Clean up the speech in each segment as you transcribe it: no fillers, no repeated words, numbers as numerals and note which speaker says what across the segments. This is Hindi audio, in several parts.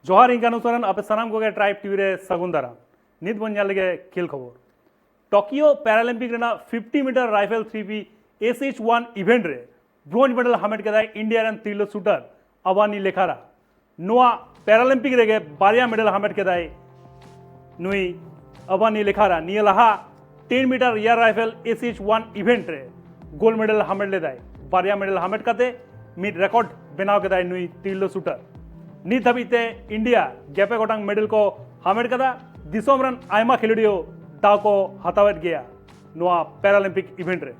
Speaker 1: जोहार इंका अनुसरण अपे सनाम को ट्राइब टीवी रे सगुन दारा नित बन लगे खेल खबर Tokyo Paralympic 50 metre rifle 3p SH1 event रे ब्रोंज मेडल हामेट के इंडिया रन तीलो शूटर अवानी लेखारा नोआ पैरालंपिक रे बारिया मेडल हामेट के नुई अवानी लेखारा निये लहा 10 metre air rifle SH1 event रे गोल्ड मेडल हामेट ले बारिया मेडल हामेट कते मिड रिकॉर्ड बनाव के नुई तीलो शूटर नित हबीते इंडिया गेपे गोटांग मेडल को हामेट कदा दिसोम रन आयमा खिलड़ियो दाव को हतावत गया नोआ पैरालंपिक इवेंट रे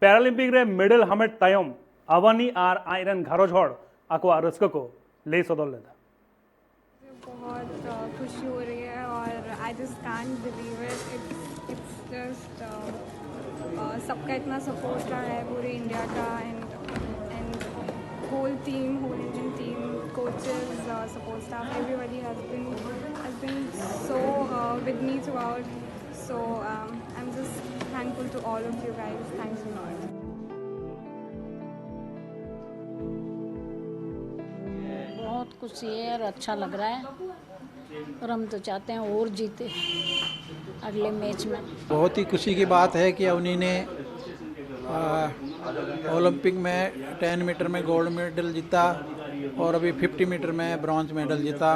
Speaker 1: पैरालंपिक रे मेडल हामेट तायम अवानी आर आयरन घारोज हड़ आको रस्क को ले सदल लेदा
Speaker 2: बहुत खुशी हो रही है और I just can't believe it's just सबका इतना सपोर्ट रहा है पूरे इंडिया का and whole Indian team coaches support staff everybody has been so with me throughout so I am just thankful to all of you guys thanks a lot
Speaker 3: बहुत खुशी है और अच्छा लग रहा है और हम तो चाहते हैं और जीते अगले मैच में।
Speaker 4: बहुत ही खुशी की बात है कि अवनी ने ओलंपिक में 10 मीटर में गोल्ड मेडल जीता और अभी 50 मीटर में ब्रॉन्ज मेडल जीता।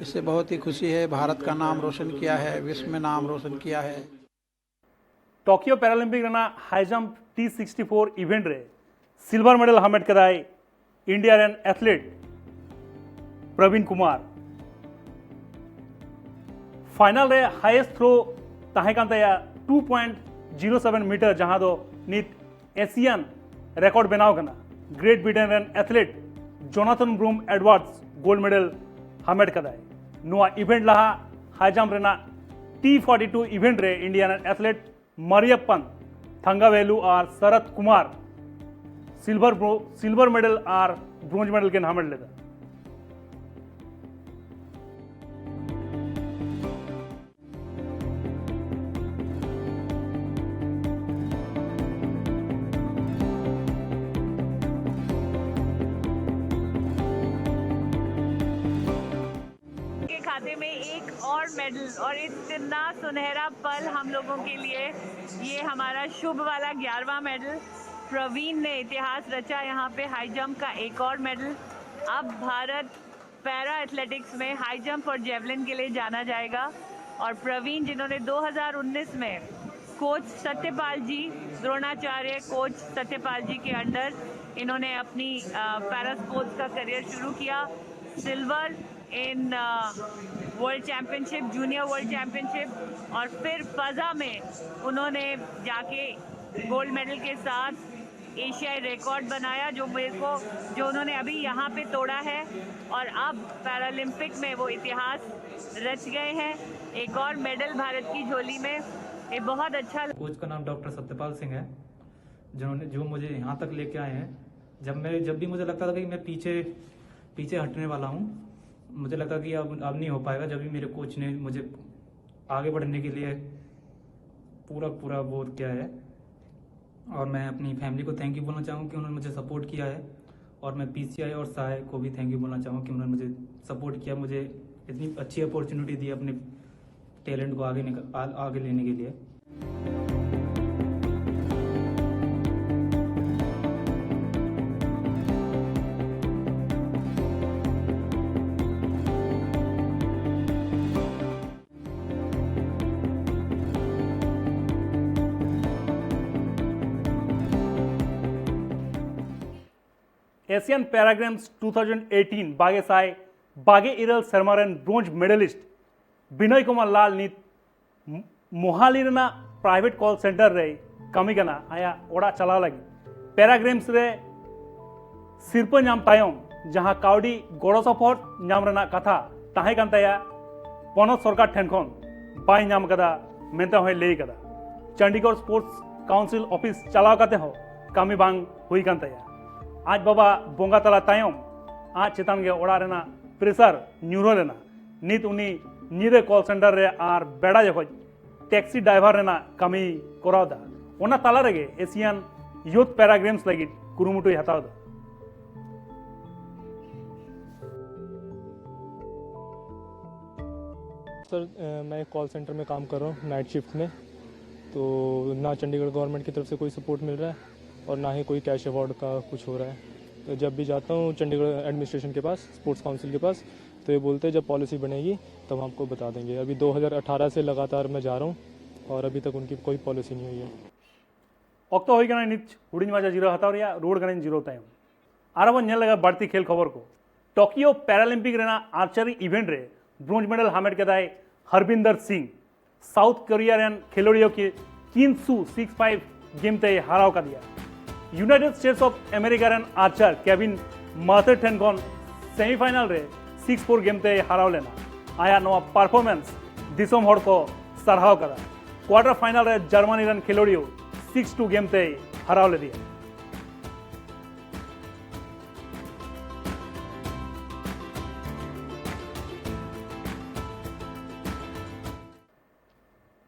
Speaker 4: इससे बहुत ही खुशी है, भारत का नाम रोशन किया है, विश्व में नाम रोशन किया है।
Speaker 1: Tokyo Paralympic high jump T64 event रे सिल्वर मेडल हामेट कराए इंडिया रन एथलीट प्रवीण कुमार फाइनल रे हाईएस्ट थ्रो ताहे कान तया 2.07 मीटर जहां दो नित एशियन रिकॉर्ड बनाव कना ग्रेट ब्रिटेन रन athlete Jonathan Broom Edwards gold medal हामेट कदाय नुआ इवेंट लहा हाई जंप रेना T42 इवेंट रे इंडिया रन एथलीट मरियप्पन थंगावेलू और शरत कुमार सिल्वर मेडल और ब्रोंज मेडल के हामेट लेदा
Speaker 5: खाते में एक और मेडल और इतना सुनहरा पल हम लोगों के लिए। ये हमारा शुभ वाला 11वां मेडल। प्रवीण ने इतिहास रचा यहाँ पे हाई जंप का एक और मेडल। अब भारत पैरा एथलेटिक्स में हाई जंप और जेवलिन के लिए जाना जाएगा और प्रवीण जिन्होंने 2019 में कोच सत्यपाल जी द्रोणाचार्य कोच सत्यपाल जी के अंडर इन्होंने अपनी पैरा स्पोर्ट्स का करियर शुरू किया। Silver in world championship, junior world championship और फिर फजा में उन्होंने जाके गोल्ड मेडल के साथ एशियाई रिकॉर्ड बनाया जो उन्होंने अभी यहाँ पे तोड़ा है और अब पैरालंपिक में वो इतिहास रच गए हैं। एक और मेडल भारत की झोली में, ये बहुत अच्छा।
Speaker 6: कोच का नाम डॉक्टर सत्यपाल सिंह है जो मुझे यहाँ तक लेके आए हैं। जब भी मुझे लगता था कि मैं पीछे हटने वाला हूँ, मुझे लगा कि अब नहीं हो पाएगा, जब भी मेरे कोच ने मुझे आगे बढ़ने के लिए पूरा वो किया है। और मैं अपनी फैमिली को थैंक यू बोलना चाहूँ कि उन्होंने मुझे सपोर्ट किया है और मैं PCI और सहाय को भी थैंक यू बोलना चाहूँ कि उन्होंने मुझे सपोर्ट किया, मुझे इतनी अच्छी अपॉर्चुनिटी दी अपने टैलेंट को आगे लेने के लिए।
Speaker 1: एशियन पैरा गेम्स 2018 बागे साय बागे इरल शर्मारन ब्रोंज मेडलिस्ट विनय कुमार लाल नित मोहाली रेना प्राइवेट कॉल सेंटर रे कमी कना आया ओड़ा चला लगी पैरा गेम्स रे सिरपा नाम तायम जहां काउडी गड़ो सपोर्ट नाम रेना कथा ताहे कान तया पनत सरकार ठेन खन बाय नाम कदा मेनता होय लेई कदा चंडीगढ़ स्पोर्ट्स काउंसिल ऑफिस चलाव काते हो कमी बांग हुई कान तया आज बाबा बोंगा तला तायम आज चेतान गे ओड़ा रेना प्रेसर न्यूरो लेना नित उनी नीदे कॉल सेंटर रे और बेड़ा जखोज टैक्सी ड्राइवर रेना कमी कराव दा ओना ताला रेगे एशियन यूथ पैरा गेम्स लगी कुरुमुटुई हताव दा।
Speaker 7: सर मैं एक कॉल सेंटर में काम कर रहा हूँ नाइट शिफ्ट में, तो ना चंडीगढ़ गवर्नमेंट की तरफ से कोई सपोर्ट मिल रहा है और ना ही कोई कैश अवार्ड का कुछ हो रहा है। तो जब भी जाता हूँ चंडीगढ़ एडमिनिस्ट्रेशन के पास, स्पोर्ट्स काउंसिल के पास, तो ये बोलते हैं जब पॉलिसी बनेगी तब हम आपको बता देंगे। अभी 2018 से लगातार मैं जा रहा हूँ और अभी तक उनकी कोई पॉलिसी नहीं हुई है।
Speaker 1: ऑक्टो होई कना निच हुडिंग माजा जीरो हताव रिया रोड गणन जीरो टाइम आराबन नेल लगा बढ़ती खेल खबर को टोक्यो पैरालंपिक रेना आर्चरी इवेंट रे ब्रोंज मेडल हामेट केदाय हरबिंदर सिंह साउथ कोरिया रेन खिलाड़ियों की 365 गेम ते हराव का दिया। यूनाइटेड स्टेट्स ऑफ अमेरिका रेन आर्चर केविन माथरटेनगन सेमीफाइनल रे 6-4 गेम ते हराव लेना आया नवा परफॉर्मेंस दिसोम हड़ को सराहाव कदा। क्वार्टर फाइनल रे जर्मनी रेन खिलाड़ियों 6-2 गेम ते हराव ले दिया।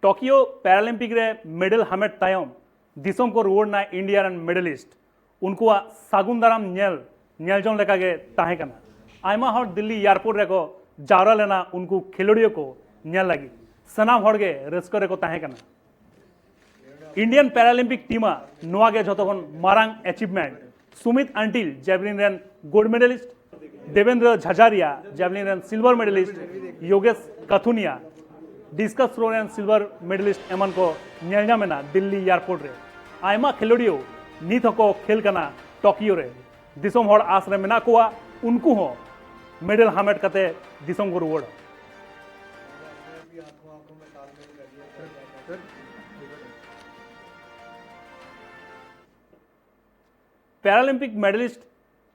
Speaker 1: टोक्यो पैरालंपिक रे मेडल हामेट तायम दिसोम को रुआड़ ना इंडिया रन मेडलिस्ट उनको सागुन दाराम नेलजोन लेका गे ताहे कना आयमा हड़ दिल्ली एयरपोर्ट रे को जावरा लेना उनको खिलाड़ियों को नेल लगी सनाम हड़ गे रस्को रे को ताहे कना। इंडियन पैरालंपिक टीमा नोआ गे जतखन मारांग अचीवमेंट सुमित अंटिल जैवलिन रेन gold medallist Devendra Jhajharia javelin रेन silver medallist Yogesh Kathuniya discus throw रेन सिल्वर मेडलिस्ट एमन को नेलना मेना दिल्ली एयरपोर्ट रे आयमा खिलाड़ियों नित को खेल कना टोक्यो रे दिसोम हड़ आस रे मेना कोआ उनको हो मेडल हामेट कते दिसोम को रुआड़। पैरालंपिक मेडलिस्ट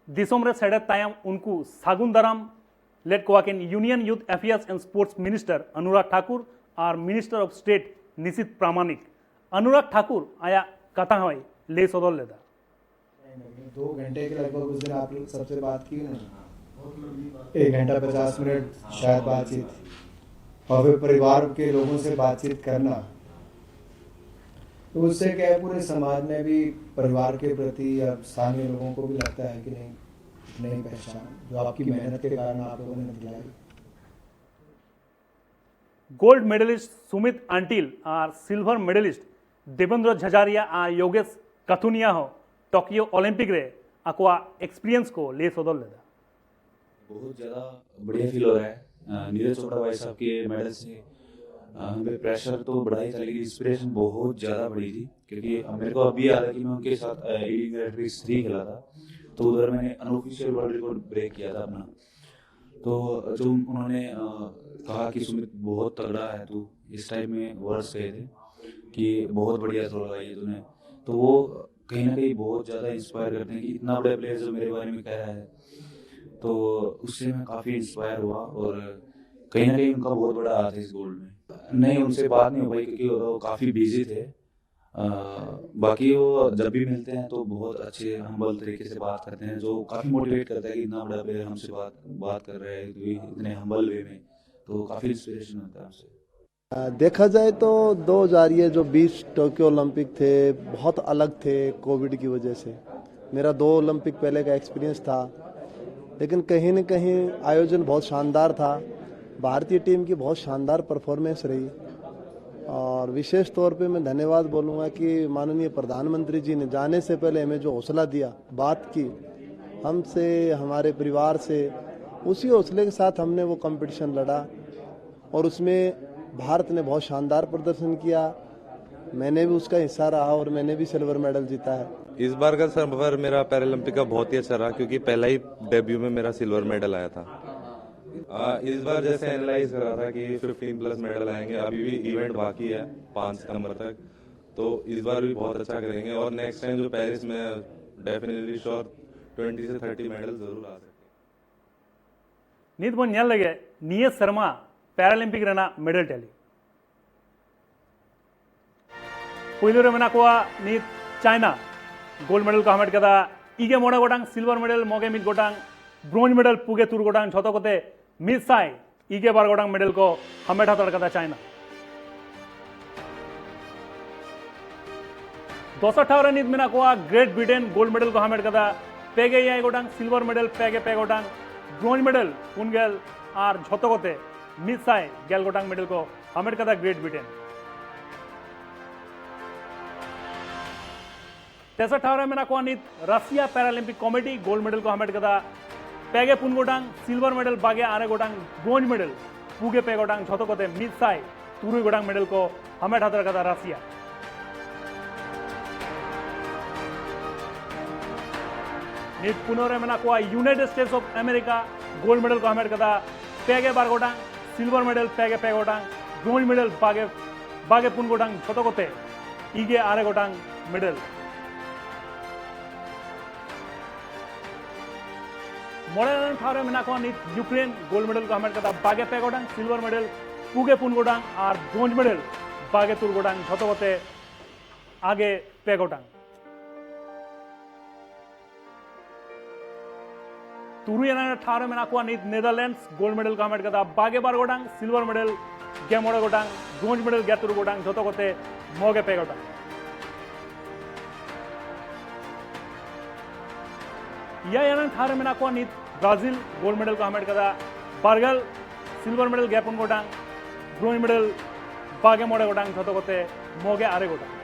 Speaker 1: दिसोम रे सेडे तायम उनको सागुन दाराम लेट कोवाकिन union youth affairs and sports minister Anurag Thakur और मिनिस्टर ऑफ स्टेट निशित प्रामाणिक अनुराग ठाकुर आया कथा हई ले सदल लेदा
Speaker 8: 2 घंटे के लगभग उस दिन आप लोग सबसे बात की ना 1 घंटा 50 मिनट शायद बातचीत और फिर परिवार के लोगों से बातचीत करना तो उससे क्या है पूरे समाज में भी परिवार के प्रति या स्थानीय लोगों को भी लगता है कि नहीं नई पहचान जो आपकी मेहनत के कारण आप लोगों ने दिलाई।
Speaker 1: गोल्ड मेडलिस्ट सुमित अंटिल और सिल्वर मेडलिस्ट देवेंद्र झझारिया और योगेश कथुनिया हो टोक्यो ओलंपिक रे अक्वा एक्सपीरियंस को ले सदल लेदा।
Speaker 9: बहुत ज़्यादा बढ़िया फील हो रहा है। नीरज चोपड़ा भाई साहब के मेडल से हमें प्रेशर तो बढ़ा ही था लेकिन इंस्पिरेशन बहुत ज़्यादा बढ़ी थी क्योंकि मेरे को अभी याद है कि मैं उनके साथ रीडिंग रेट्रिक्स 3 खेला था तो उधर मैंने अनऑफिशियल वर्ल्ड रिकॉर्ड ब्रेक किया था अपना। तो जो उन्होंने कहा कि सुमित बहुत तगड़ा है तू, इस टाइम में वर्ड्स कहे थे कि बहुत बढ़िया थ्रो लगाई तूने, तो वो कहीं ना कहीं बहुत ज़्यादा इंस्पायर करते हैं कि इतना बड़ा प्लेयर जो मेरे बारे में कह रहा है, तो उससे मैं काफ़ी इंस्पायर हुआ और कहीं ना कहीं उनका बहुत बड़ा हाथ है इस गोल्ड में। नहीं, उनसे बात नहीं हो पाई क्योंकि वो काफ़ी बिजी थे। बाकी वो जब भी मिलते हैं तो बहुत अच्छे हम्बल तरीके से बात करते हैं जो काफ़ी मोटिवेट करता है कि इतना बड़ा प्लेयर हमसे बात कर रहे हैं तो इतने हम्बल वे में, तो काफ़ी इंस्पिरेशन होता है हमसे।
Speaker 10: देखा जाए तो 2000 ये जो 20 टोक्यो ओलंपिक थे बहुत अलग थे कोविड की वजह से। मेरा 2 ओलंपिक पहले का एक्सपीरियंस था लेकिन कहीं न कहीं आयोजन बहुत शानदार था। भारतीय टीम की बहुत शानदार परफॉर्मेंस रही और विशेष तौर पे मैं धन्यवाद बोलूँगा कि माननीय प्रधानमंत्री जी ने जाने से पहले हमें जो हौसला दिया, बात की हमसे, हमारे परिवार से, उसी हौसले के साथ हमने वो कंपटीशन लड़ा और उसमें भारत ने बहुत शानदार प्रदर्शन किया। मैंने भी उसका हिस्सा रहा और मैंने भी सिल्वर मेडल जीता है।
Speaker 11: इस बार का सफर मेरा पैरालंपिक का बहुत ही अच्छा रहा क्योंकि पहला ही डेब्यू में मेरा सिल्वर मेडल आया था। इस बार जैसे एनालाइज कर रहा था कि 15+ मेडल आएंगे, अभी भी इवेंट बाकी है 5 सितंबर तक, तो इस बार भी बहुत अच्छा करेंगे और नेक्स्ट टाइम जो पेरिस में डेफिनेटली श्योर 20 से 30 मेडल जरूर आ सकते।
Speaker 1: नीत बन नेल लगे नियत शर्मा पैरालंपिक रेना मेडल टेली पुइलो रे मेना कोआ नीत चाइना गोल्ड मेडल को हमेट कदा इगे मोड़े गोटांग सिल्वर मेडल मोगे मिद गोटांग ब्रोंज मेडल पुगे तुर गोटांग झोतो कोते 100 ईगे 12 गोटांग मेडल को हमेट हाताड़ कदा चाइना दोसा ठावरे नित मेना को ग्रेट ब्रिटेन गोल्ड मेडल को हमेट कदा पेगे याय गोटांग सिल्वर मेडल पेगे पे गोटांग ब्रोंज मेडल पुनगेल और झोतोगते मिसाय गेल गोटांग मेडल को हमेट कदा ग्रेट ब्रिटेन तेसा ठावरे मेना को नित Russia Paralympic committee gold medal को हमेट कदा पेगे पुन गोटांग सिल्वर मेडल बागे आरे गोटांग ब्रोंज मेडल पुगे पे गोटांग झोतोगते मिसाय तुरुई गोटांग मेडल को हमेट हाताड़ कदा रशिया नित पुनरे मेना को United States of America gold medal को हमेट कदा पेगे 12 गोटांग सिल्वर मेडल पेगे पे गोटांग ब्रोंज मेडल बागे बागे पुन गोटांग झोतोगते ईगे आरे गोटांग मेडल मोड़े ठावरे मेना को नित यूक्रेन गोल्ड मेडल को हमेट कदा बागे पे गोटांग सिल्वर मेडल पुगे पुन गोटांग और ब्रोंज मेडल बागे तुर गोटांग झोतोगते आगे पे गोटांग तुरुई ठावरे मेना को नित नेदरलैंड्स गोल्ड मेडल को हमेट कदा बागे 12 गोटांग सिल्वर मेडल गे मोड़े गोटांग ब्रोंज मेडल गे तुर गोटांग झोतोगते मोगे पे गोटांग या ठावरे मेना को नित ब्राजील गोल्ड मेडल को हमेट कदा बारगल सिल्वर मेडल गे पुन गोटांग ब्रोंज मेडल बागे मोड़े गोटांग झोतोगते मोगे आरे गोटांग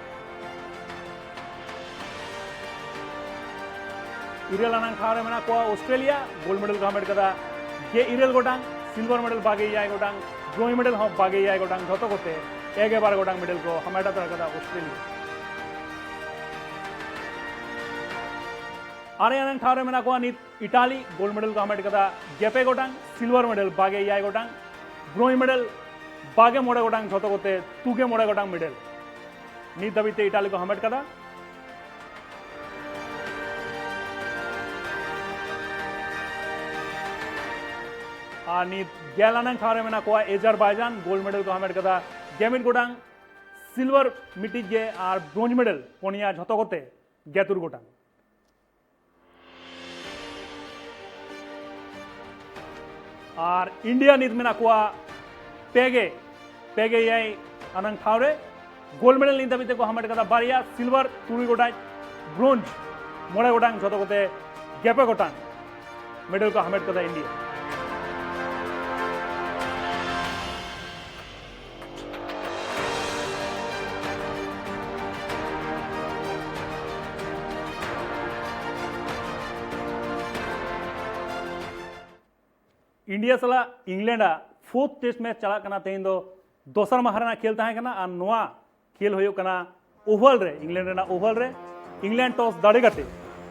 Speaker 1: इरेल अनांग ठावरे मेना को ऑस्ट्रेलिया गोल्ड मेडल को हमेट कदा गे इरेल गोटांग सिल्वर मेडल बागे याय गोटांग ब्रोंज मेडल हम बागे याय गोटांग झोतोगते 11 गोटांग मेडल को हमेट हाताड़ कदा ऑस्ट्रेलिया आरे अनांग ठावरे मेना को नित इटाली गोल्ड मेडल को हमेट कदा गेपे गोटांग सिल्वर मेडल बागे याय गोटांग ब्रोंज मेडल बागे मोड़े गोटांग झोतोगते तुगे मोड़े गोटांग मेडल नित दबिते इटाली को हमेट कदा और नित गेलानंग ठावरे मेना को एजरबाइजान गोल्ड मेडल को हमेट कदा गेमिट गोटांग सिल्वर मिटिज गे और ब्रोंज मेडल पोनिया झोतोगते गेतुर गोटांग और इंडिया नित मेना को पेगे पेगे याय अनंग ठावरे गोल्ड मेडल नित दबिते को हमेट कदा बारिया सिल्वर तुरुई गोटांग ब्रोंज मोड़े गोटांग झोतोगते गेपे गोटांग मेडल को हमेट कदा इंडिया इंडिया सला इंग्लैंड 4th टेस्ट मैच चला कना तेन दो दोसर महाराना खेल तहे कना और नोआ खेल होयो कना ओवल रे इंग्लैंड रेना ओवल रे इंग्लैंड टॉस दाड़े कते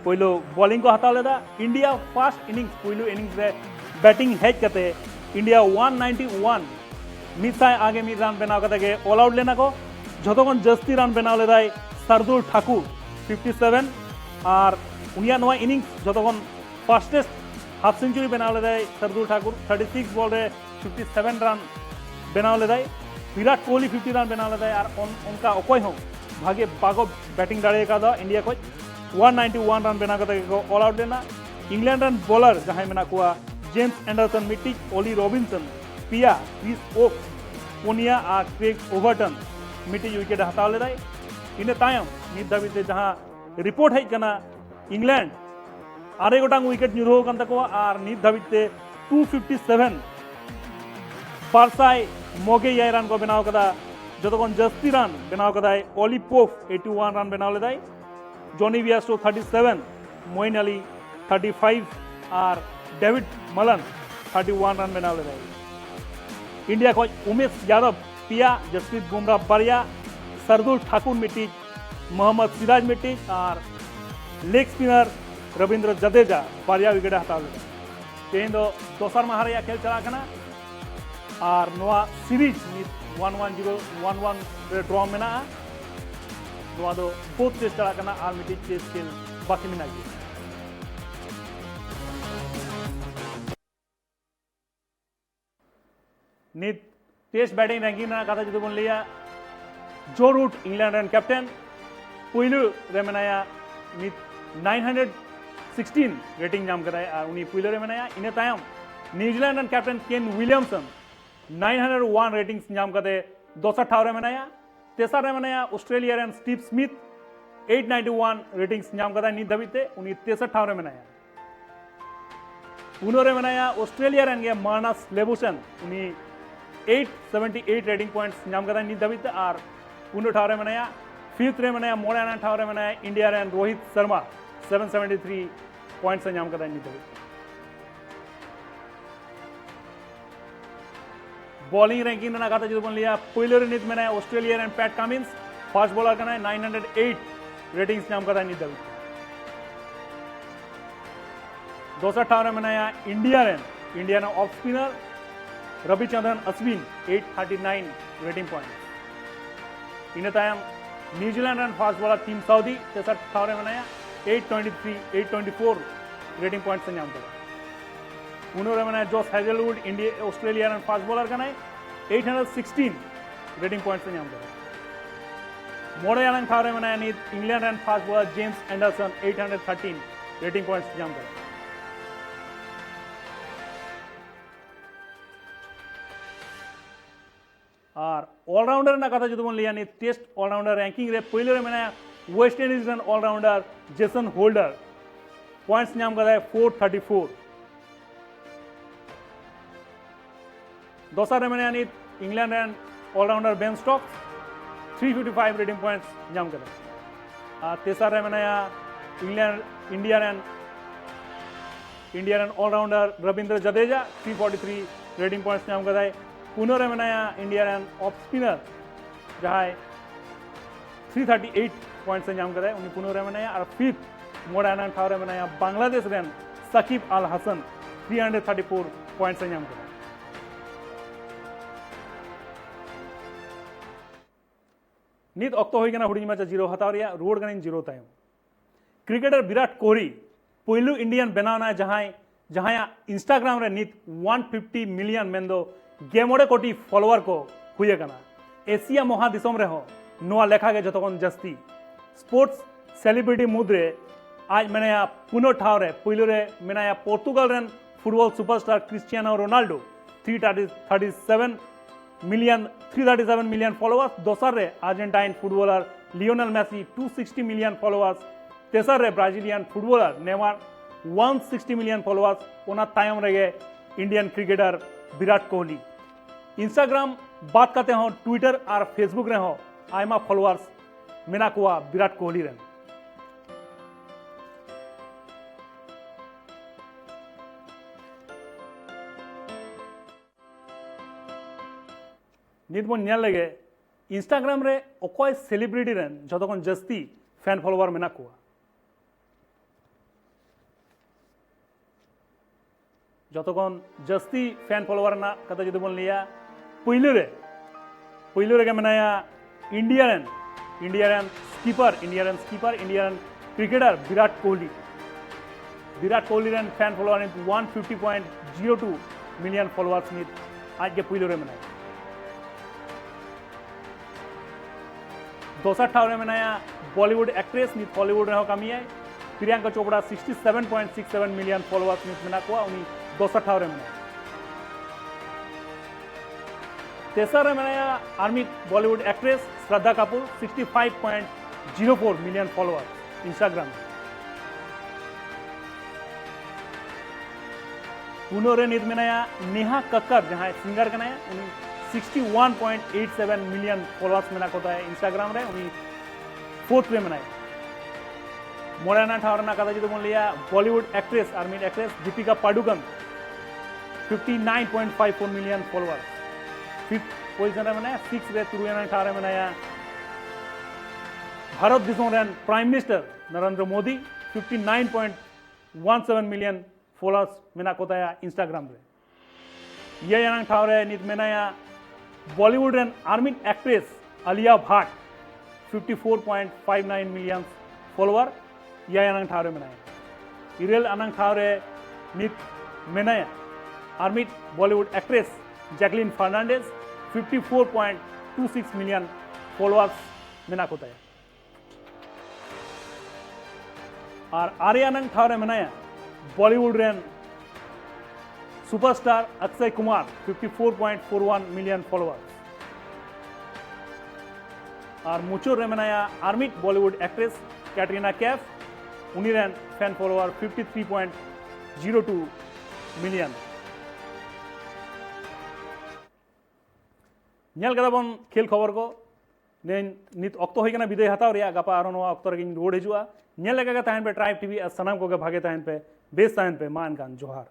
Speaker 1: पहिलो बॉलिंग को हताव लेदा इंडिया फर्स्ट इनिंग्स पहिलो इनिंग्स रे बैटिंग हेज कते इंडिया 191 मिसाय आगे मिड रन बनाव कते के ऑल आउट लेना को जतोगन जस्ती रन बनाव लेदाय सरदुल ठाकुर 57 और उनिया नोआ इनिंग्स जतोगन फास्टेस्ट हाफ सेंचुरी बनाव लेदाय सरदुल ठाकुर 36 बॉल रे 57 रन बनाव लेदाय विराट कोहली 50 रन बनाव लेदाय और उनका अकोय हो भागे बागो बैटिंग दाड़े का दो इंडिया को 191 रन बना कते को ऑल आउट लेना इंग्लैंड रन बॉलर जहां मेना को जेम्स एंडरसन मिटिज ओली रॉबिन्सन पिया क्रिस ओक पोनिया और क्रेग ओवरटन मिटिज विकेट हताव लेदाय इन तायम नित धाबिते जहां रिपोर्ट है कना इंग्लैंड आरे गोटांग विकेट ᱧᱩᱨᱦᱟᱹᱣ ᱠᱟᱱ ᱛᱟᱠᱚᱣᱟ ᱟᱨ ᱱᱤᱛ ᱫᱷᱟᱹᱵᱤᱡ ᱛᱮ 257 ᱯᱟᱨᱥᱟᱭ ᱢᱚᱜᱮ 6 ᱨᱟᱱ ᱠᱚ ᱵᱮᱱᱟᱣ ᱠᱟᱫᱟ ᱡᱚᱛᱚᱠᱷᱚᱱ ᱡᱟᱹᱥᱛᱤ ᱨᱟᱱ ᱵᱮᱱᱟᱣ ᱠᱟᱫᱟᱭ ᱚᱞᱤ ᱯᱳᱯ 81 ᱨᱟᱱ ᱵᱮᱱᱟᱣ ᱞᱮᱫᱟᱭ जॉनी वियास्टो 37 मोइन अली 35 और डेविड मलन 31 रन बनाव लेदाय इंडिया को उमेश यादव पिया जसप्रीत बुमराह बारिया सरदुल ठाकुर मिटिज मोहम्मद सिराज मिटिज और लेग स्पिनर रविंद्र जडेजा बारिया विकेट हताव लेदा तेन दो दोसर माह रे खेल चला कना और नोआ सीरीज 1-1-0 रे ड्रॉ मेना नोआ दो 4th टेस्ट चला कना और मिटिज टेस्ट खेल बाकी मेना गई नित टेस्ट बैटिंग रैंकिंग ना कथा जुदि बन लिया जो रूट इंग्लैंड रन कैप्टन पुइलु रे मेनाया नित 916 रेटिंग नाम कदाय और उनी पुइलु रे मेनाया इने तायम न्यूजीलैंड रन कैप्टन केन विलियमसन 901 रेटिंग्स ᱧᱟᱢ ᱠᱟᱛᱮ ᱫᱚᱥᱟᱨ ᱴᱷᱟᱶ ᱨᱮ ᱢᱮᱱᱟᱭᱟ। ᱛᱮᱥᱟᱨ ᱨᱮ ᱢᱮᱱᱟᱭᱟ ᱚᱥᱴᱨᱮलिয়া ᱨᱮᱱ ᱥᱴᱤভ ᱥᱢᱤথ 891 রেটিংস ᱧᱟᱢ ᱠᱟᱫᱟᱭ ᱱᱤᱛ ᱫᱷᱟᱹᱵᱤᱡ ᱛᱮ, ᱩᱱᱤ তেসর ᱴᱷᱟᱶ ᱨᱮ ᱢᱮᱱᱟᱭᱟ। পুনো রে মেনায়া অস্ট্রেলিয়া রেন গে মার্নাস লেবুসেন, উনি 878 রেটিং পয়েন্টস ᱧᱟᱢ ᱠᱟᱫᱟᱭ ᱱᱤᱛ ᱫᱷᱟᱹᱵᱤᱡ তে। আর পুনো ᱴᱷᱟᱶ ᱨᱮ ᱢᱮᱱᱟᱭᱟ ফিফথ রে মেনায়া ᱢᱚᱬᱮ ᱟᱱᱟᱜ ᱴᱷᱟᱶ ᱨᱮ ᱢᱮᱱᱟᱭᱟ ইন্ডিয়া রেন রোহিত শর্মা 773 পয়েন্টস ᱧᱟᱢ ᱠᱟᱫᱟᱭ ᱱᱤᱛ ᱫᱷᱟᱹᱵᱤᱡ। बॉलिंग रैंकिंग रेना कथा जुदी बन लिया पहले रे नित मेनाया ऑस्ट्रेलिया रेन पैट कमिंस, फास्ट बॉलर कनाय 908 रेटिंग्स ᱧᱟᱢ ᱠᱟᱫᱟᱭ ᱱᱤᱛ ᱫᱷᱟᱹᱵᱤᱡ। दोसर ठाव रे मेनाया इंडिया रेन off spinner Ravichandran Ashwin 839 rating point. इन तायम न्यूजीलैंड रेन फास्ट बॉलर टीम सऊदी तेसर ठाव रे मेनाया 824 रेटिंग पॉइंट्स ᱧᱟᱢ ᱠᱟᱫᱟ। पुनो रे मेनाया जॉस हेजलवुड इंडिया ऑस्ट्रेलिया रेन फास्ट बॉलर कनाय 816 रेटिंग पॉइंट्स ᱧᱟᱢ ᱠᱟᱫᱟ। मोड़े आनंद ठाव रे मेनाया नित इंग्लैंड रेन fast bowler James Anderson 813 rating points ᱧᱟᱢ ᱠᱟᱫᱟ। और ऑलराउंडर ना कथा जुदी बन लिया नि टेस्ट ऑलराउंडर रैंकिंग रे पहले रे मेनाया वेस्ट इंडीज रेन ऑलराउंडर जेसन होल्डर पॉइंट्स ᱧᱟᱢ कदाय 434। दोसर रे मेनाया नि इंग्लैंड रेन allrounder Ben Stokes 355 rating points ᱧᱟᱢ कदा। और तेसर रे मेनाया इंडिया रेन allrounder Ravindra Jadeja 343 rating points ᱧᱟᱢ कदाय। पुनो रे मेनाया इंडिया रेन ऑफ स्पिनर जहां 338 पॉइंट्स ᱧᱟᱢ कदाय, उनी पुनो रे मेनाया। और फिफ्थ मोड़ा आनंद ठाव रे मेनाया बांग्लादेश रेन सकीब अल हसन 334 पॉइंट्स ᱧᱟᱢ कदा। नित ऑक्तो होई गना हुडिंग मैच जीरो हताव रिया रोड गनिन जीरो तायम। क्रिकेटर विराट कोहली पहिलू इंडियन बनावना जहां इंस्टाग्राम रे नित 150 मिलियन मेंदो 9 कोटी फॉलोअर को हुए कना। एशिया महादिसम रे हो नोआ लेखा के जतकन जस्ती स्पोर्ट्स सेलिब्रिटी मुद्रे आज मेनाया पुनो ठाव रे पहिलू रे मेनाया पोर्तुगल रेन football superstar Cristiano Ronaldo 337 million followers. दोसर रे Argentine footballer Lionel Messi 260 million followers. तेसर रे Brazilian footballer Neymar 160 million followers. ओना तायम रे Indian cricketer Virat Kohli. Instagram बात करते हो ट्विटर और फेसबुक रे हो आयमा फॉलोअर्स मेना कोआ विराट कोहली रेन। नित बन नेल लगे इंस्टाग्राम रे ओकय सेलिब्रिटी रेन जतकन जस्ती फैन फॉलोअर मेना कोआ। जतकन जस्ती फैन फॉलोअर ना कथा जुदी बन लिया पहले रे के मेनाया इंडिया रेन स्कीपर इंडिया रेन क्रिकेटर विराट कोहली रेन फैन फॉलोअर 150.02 मिलियन फॉलोअर्स नित आज के पहले रे मेनाया। दोसर ठाव रे मेनाया बॉलीवुड एक्ट्रेस नित हॉलीवुड रे हो कमी है प्रियंका चोपड़ा 67.67 मिलियन फॉलोअर्स नित मेना कोआ, उनी दोसर ठाव रे मेनाया। तेसर रे मेनाया आर्मी Bollywood actress Shraddha Kapoor 65.04 million followers Instagram. पुनो रे नित मेनाया नेहा कक्कर जहां सिंगर कनाया, उनी 61.87 मिलियन फॉलोअर्स मेना कोता है इंस्टाग्राम रे, उनी फोर्थ रे मेनाया। मोड़ाना ठाव रेना कथा जुदी बन लिया बॉलीवुड एक्ट्रेस आर्मी actress Deepika Padukone 59.54 million followers fifth position रे मेनाया। सिक्स रे तुरुयाना ठाव रे मेनाया भारत दिसों रेन prime minister Narendra Modi 59.17 million followers मेना कोता है इंस्टाग्राम रे। ये याना ठाव रे नित मेनाया बॉलीवुड रेन आर्मी actress Alia Bhatt 54.59 million follower या अनंग ठाव रे मेनाया। इरेल अनंग ठाव रे नित मेनाया आर्मी Bollywood actress Jacqueline Fernandez 54.26 million followers मेना कोता है। और आर्य अनंग ठाव रे मेनाया बॉलीवुड रेन superstar Akshay Kumar 54.41 million followers और मुचुर रेमनाया आर्मिट बॉलीवुड एक्ट्रेस कैटरीना कैफ उनीरेन फैन फॉलोअर 53.02 मिलियन नेल कदाबन खेल खबर को ने नित अक्तो होई कना विदाय हताव रिया गपा आरो नवा अक्तो रगिन रोड हिजुआ नेल लगा तहन पे ट्राइब टीवी सनाम को के भागे तहन पे बेस तहन पे मान कान जोहार।